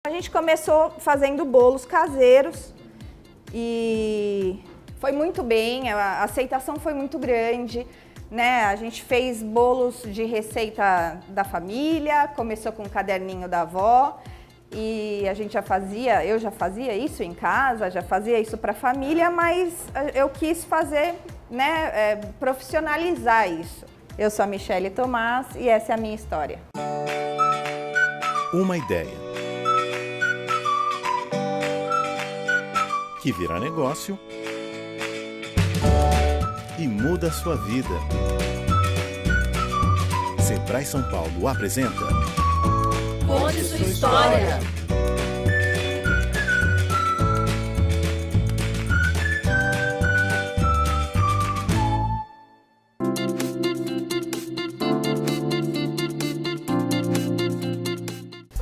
A gente começou fazendo bolos caseiros e foi muito bem, a aceitação foi muito grande, né? A gente fez bolos de receita da família, começou com o caderninho da avó e eu já fazia isso em casa, já fazia isso para a família, mas eu quis fazer, né, profissionalizar isso. Eu sou a Michele Tomás e essa é a minha história. Uma ideia que vira negócio e muda a sua vida. Sebrae São Paulo apresenta Conte sua história.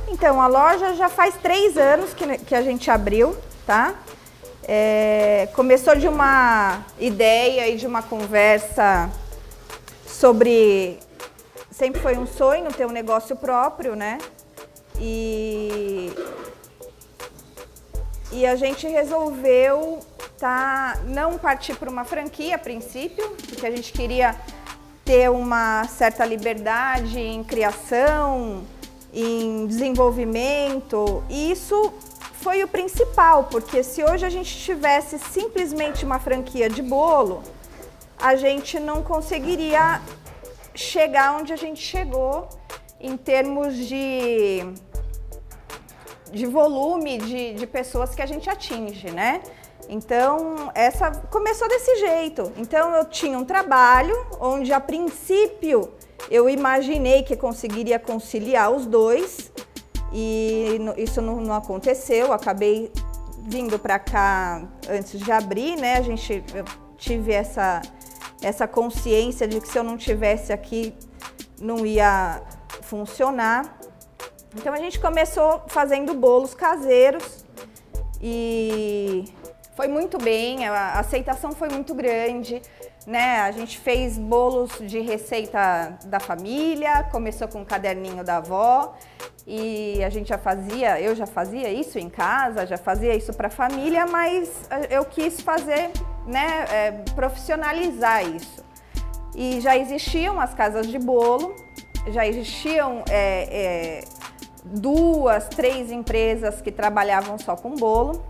Então, a loja já faz 3 anos que a gente abriu, tá? Começou de uma ideia e de uma conversa sobre... Sempre foi um sonho ter um negócio próprio, né? E a gente resolveu não partir para uma franquia a princípio, porque a gente queria ter uma certa liberdade em criação, em desenvolvimento, e isso foi o principal, porque se hoje a gente tivesse simplesmente uma franquia de bolo, a gente não conseguiria chegar onde a gente chegou em termos de volume de pessoas que a gente atinge, né? Então, começou desse jeito. Então, eu tinha um trabalho onde, a princípio, eu imaginei que conseguiria conciliar os dois e isso não aconteceu. Eu acabei vindo para cá antes de abrir, né? Eu tive essa consciência de que se eu não tivesse aqui não ia funcionar. Então a gente começou fazendo bolos caseiros e foi muito bem, a aceitação foi muito grande, né? A gente fez bolos de receita da família, começou com o caderninho da avó e eu já fazia isso em casa, já fazia isso para a família, mas eu quis fazer, né, profissionalizar isso. E já existiam as casas de bolo, já existiam 2, 3 empresas que trabalhavam só com bolo.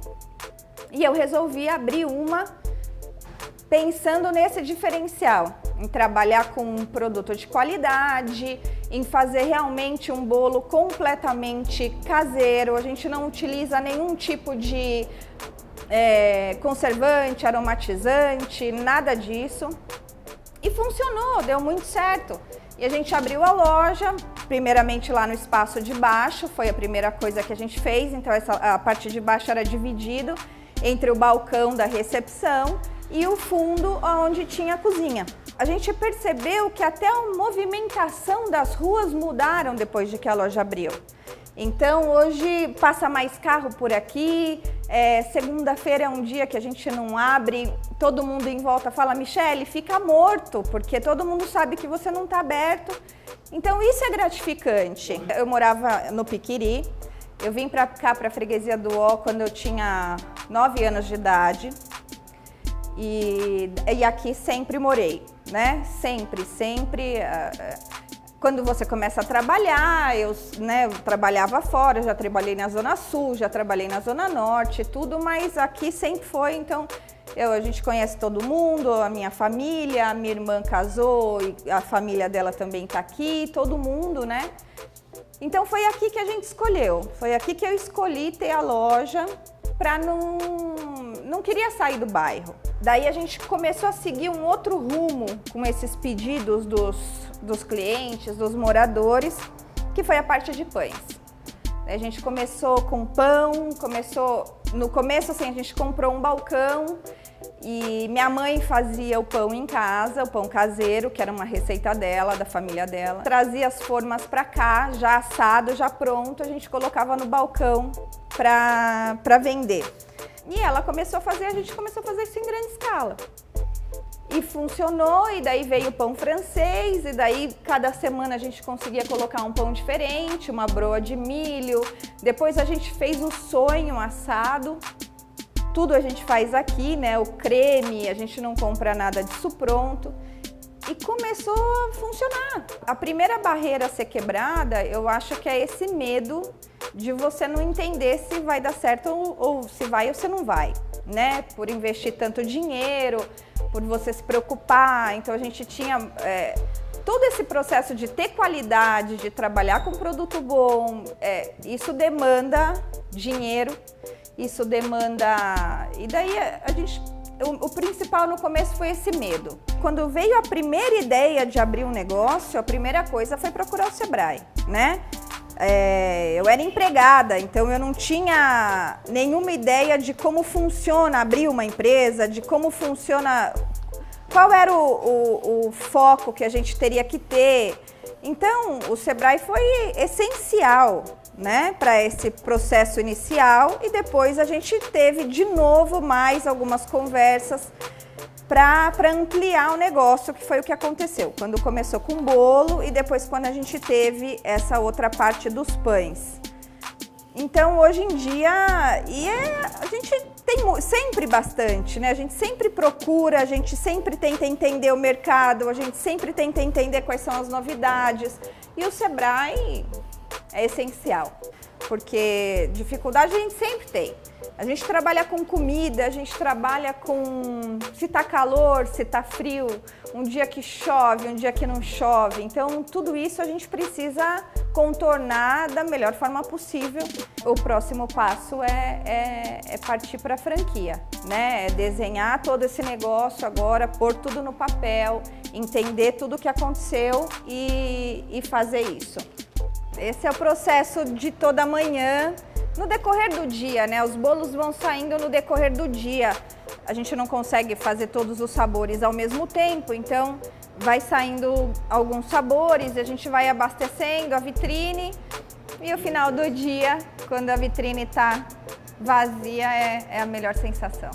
E eu resolvi abrir uma pensando nesse diferencial, em trabalhar com um produto de qualidade, em fazer realmente um bolo completamente caseiro. A gente não utiliza nenhum tipo de conservante, aromatizante, nada disso. E funcionou, deu muito certo. E a gente abriu a loja, primeiramente lá no espaço de baixo, foi a primeira coisa que a gente fez. Então a parte de baixo era dividido entre o balcão da recepção e o fundo onde tinha a cozinha. A gente percebeu que até a movimentação das ruas mudaram depois de que a loja abriu. Então hoje passa mais carro por aqui, segunda-feira é um dia que a gente não abre, todo mundo em volta fala: Michele, fica morto, porque todo mundo sabe que você não está aberto. Então isso é gratificante. Eu morava no Piquiri, eu vim para cá, para a freguesia do Ó, quando eu tinha 9 anos de idade e aqui sempre morei, né? Sempre. Quando você começa a trabalhar, eu trabalhava fora, já trabalhei na Zona Sul, já trabalhei na Zona Norte, tudo, mas aqui sempre foi. Então, a gente conhece todo mundo, a minha família, a minha irmã casou e a família dela também está aqui, todo mundo, né? Então, foi aqui que a gente escolheu, foi aqui que eu escolhi ter a loja, para não queria sair do bairro. Daí a gente começou a seguir um outro rumo com esses pedidos dos clientes, dos moradores, que foi a parte de pães. A gente começou com pão, no começo assim, a gente comprou um balcão e minha mãe fazia o pão em casa, o pão caseiro, que era uma receita dela, da família dela. Trazia as formas para cá, já assado, já pronto, a gente colocava no balcão para vender. E ela começou a fazer, a gente começou a fazer isso em grande escala. E funcionou, e daí veio o pão francês, e daí cada semana a gente conseguia colocar um pão diferente, uma broa de milho. Depois a gente fez o sonho assado. Tudo a gente faz aqui, né? O creme, a gente não compra nada disso pronto. E começou a funcionar. A primeira barreira a ser quebrada, eu acho que é esse medo de você não entender se vai dar certo ou se vai ou se não vai, né? Por investir tanto dinheiro, por você se preocupar. Então a gente tinha todo esse processo de ter qualidade, de trabalhar com produto bom, isso demanda dinheiro, isso demanda... E daí o principal no começo foi esse medo. Quando veio a primeira ideia de abrir um negócio, a primeira coisa foi procurar o Sebrae, né? Eu era empregada, então eu não tinha nenhuma ideia de como funciona abrir uma empresa, de como funciona, qual era o foco que a gente teria que ter. Então, o Sebrae foi essencial, né, para esse processo inicial, e depois a gente teve de novo mais algumas conversas para ampliar o negócio, que foi o que aconteceu quando começou com o bolo e depois quando a gente teve essa outra parte dos pães. Então hoje em dia, a gente tem sempre bastante, né? A gente sempre procura, a gente sempre tenta entender o mercado, a gente sempre tenta entender quais são as novidades, e o Sebrae é essencial, porque dificuldade a gente sempre tem. A gente trabalha com comida, a gente trabalha com se tá calor, se tá frio, um dia que chove, um dia que não chove. Então, tudo isso a gente precisa contornar da melhor forma possível. O próximo passo é partir para a franquia, né? É desenhar todo esse negócio agora, pôr tudo no papel, entender tudo o que aconteceu e fazer isso. Esse é o processo de toda manhã. No decorrer do dia, né? Os bolos vão saindo no decorrer do dia. A gente não consegue fazer todos os sabores ao mesmo tempo, então vai saindo alguns sabores, a gente vai abastecendo a vitrine, e o final do dia, quando a vitrine está vazia, é a melhor sensação.